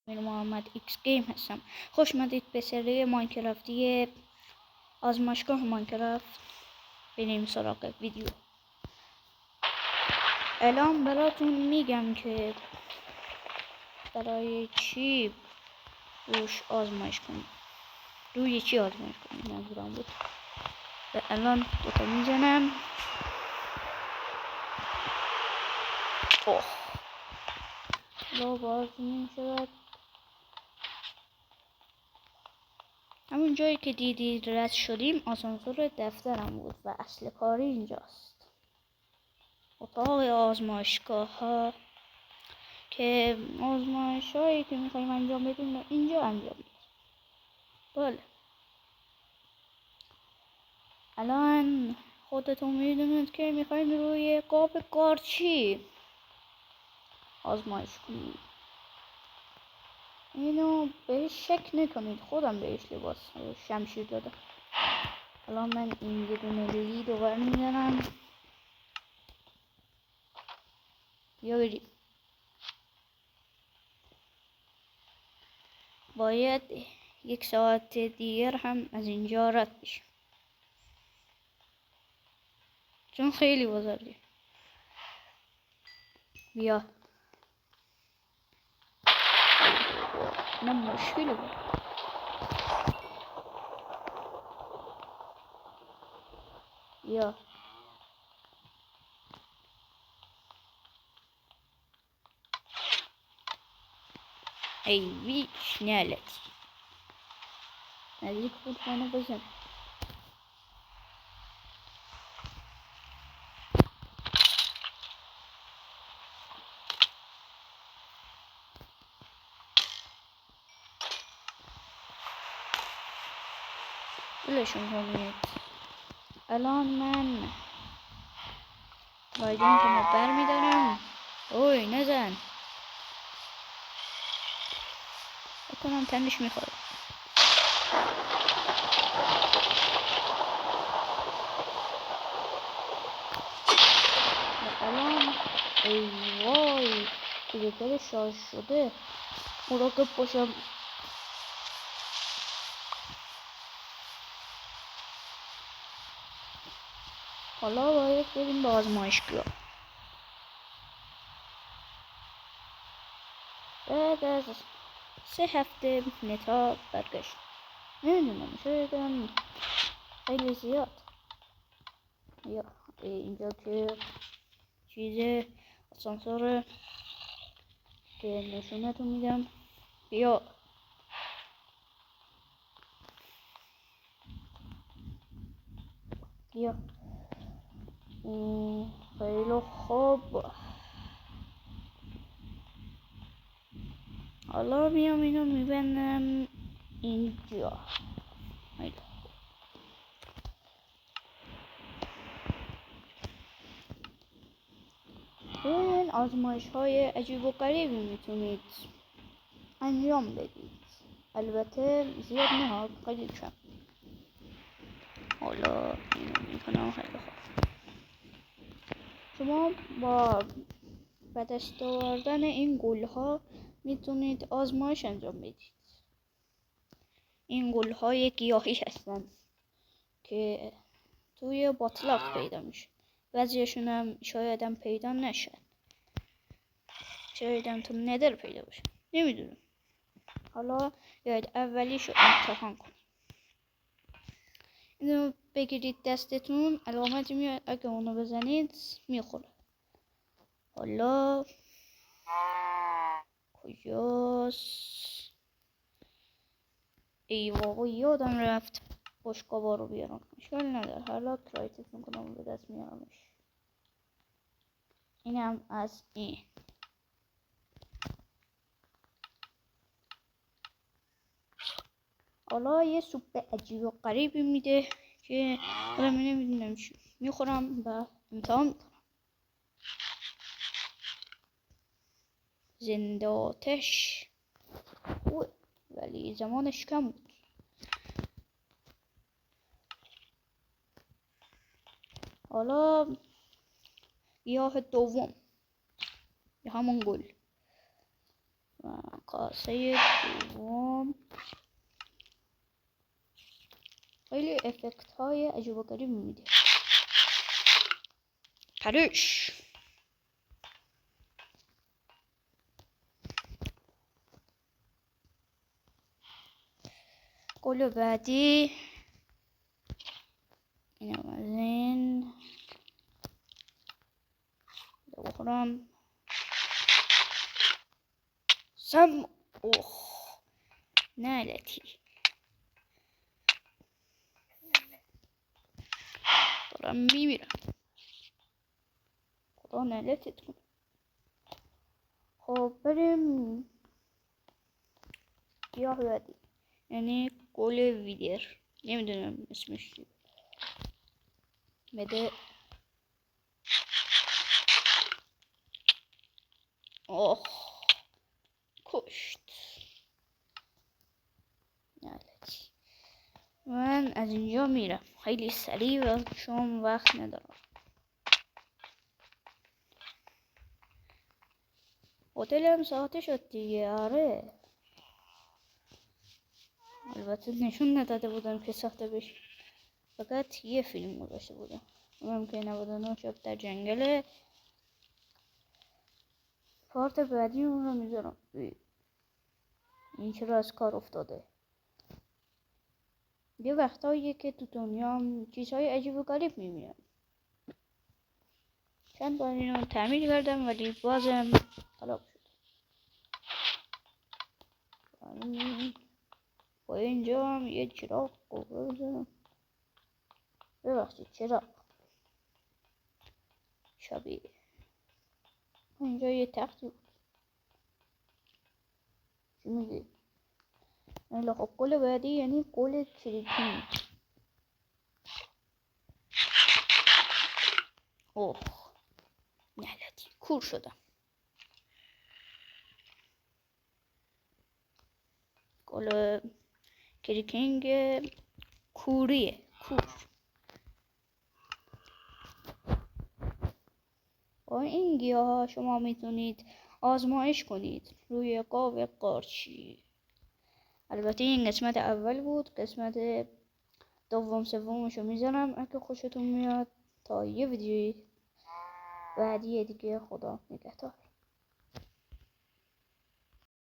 من محمد ایکس گیم هستم. خوش اومدید به سری ماینکرافتی آزمایشگاه ماینکرافت. بریم سراغ ویدیو. الان براتون میگم که برای چی روش آزمایش کنیم، روی چی آزمایش کنیم منظورم بود. و الان دوتا میزنم. اوه لا باز نمیشود. همون جایی که دیدید رد شدیم آسانسور دفترم بود و اصل کاری اینجاست. اتاق آزمایشگاه ها که آزمایش هایی که میخوایم انجام بدیم اینجا انجام بدیم. بله الان خودتون میدونید که میخوایم روی قاب قارچی آزمایش کنیم. اینو بهش شک نکنید، خودم بهش لباس شمشیر دادم. الان من این یه دونه لید رو برمیدارم. بیا بریم. باید 1 ساعت دیگر هم از اینجا رد بشیم چون خیلی بزرگه. بیا نه مشکلی بود. بیا ای ویش نالت نزدیک بود منو بزن. بلشون کنید. الان من لایدین که ما بر میدارم. اوی نزن بکنم تنش میخوره. الان ای وای کلیپر شارژ شده. مراقب باشم. حالا باید بریم به آزمایشگاه. بعد از 3 هفته نتا برگشت. نمیدونم شاید خیلی زیاد. یا اینجا که چیز آسانسور که نشونتون میدم. بیا بیا خیلی خوب. حالا میام اینو میبندم اینجا. این آزمایش های عجیب و غریبی میتونید انجام بدید. البته زیاد نه، خیلی کم. حالا اینو میکنم. خیلی خوب. شما با به دست آوردن این گل ها میتونید آزمایش انجام بدید. این گل های گیاهی هستن که توی باطلاق پیدا میشه. بعضیشون هم شاید هم پیدا نشن. شاید هم تو ندر پیدا باشه. نمیدونم. حالا بیاید اولیشو امتحان کنیم. اینو بگیرید دستتون، علامتی میاد اگه اونو بزنید میخوره. حالا کجاست؟ ای بابا یادم رفت بشقابا رو بیارم. اشکال نداره، حالا کرایتت میکنم به دست میارمش. اینم از این. حالا یه سوپ عجیب و غریبی میده که حالا من نمیدونم چی میخورم و امتحان میکنم. زنده آتش ولی زمانش کم بود. حالا گیاه دوم یا همون گل کاسه دوم خیلی افکت های عجیب و غریب میده. پرش گل بعدی اینم از این بخورم. سم اوه نه لطی دارم میمیرم. خدا نلتت کنه. خب بریم گیاه بعدی یعنی گل ویدر. نمیدونم اسمش چیه. بده. اوه کشت. نلتی. من از اینجا میرم خیلی سریع و چون وقت ندارم. هتلم ساعته شد دیگه. آره البته نشون نداده بودم که ساخته بشه، فقط یه فیلم گذاشته بودم. اونم که 99 شب در جنگل. پارت بعدی اون رو میذارم. این چرا از کار افتاده؟ یه وقتاییه که تو دنیا چیزهای عجیب و غریب میبینم. چند بار اینو تعمیر کردم ولی بازم خراب شد. با اینجا هم یه چراغ بردم. ببخشید چراغ شبیه اینجا یه تختی بود. چی میگی؟ نه خب گل بعدی یعنی گل کریکینگ. اوه نلتی کور شدم. گل کریکینگ کوریه. کور. با این گیاه شما میتونید آزمایش کنید روی قاب قارچی. البته این قسمت اول بود. قسمت دوم سومشو میذارم اگه خوشتون میاد. تا یه ویدیوی بعدی دیگه. خدا نگهدار.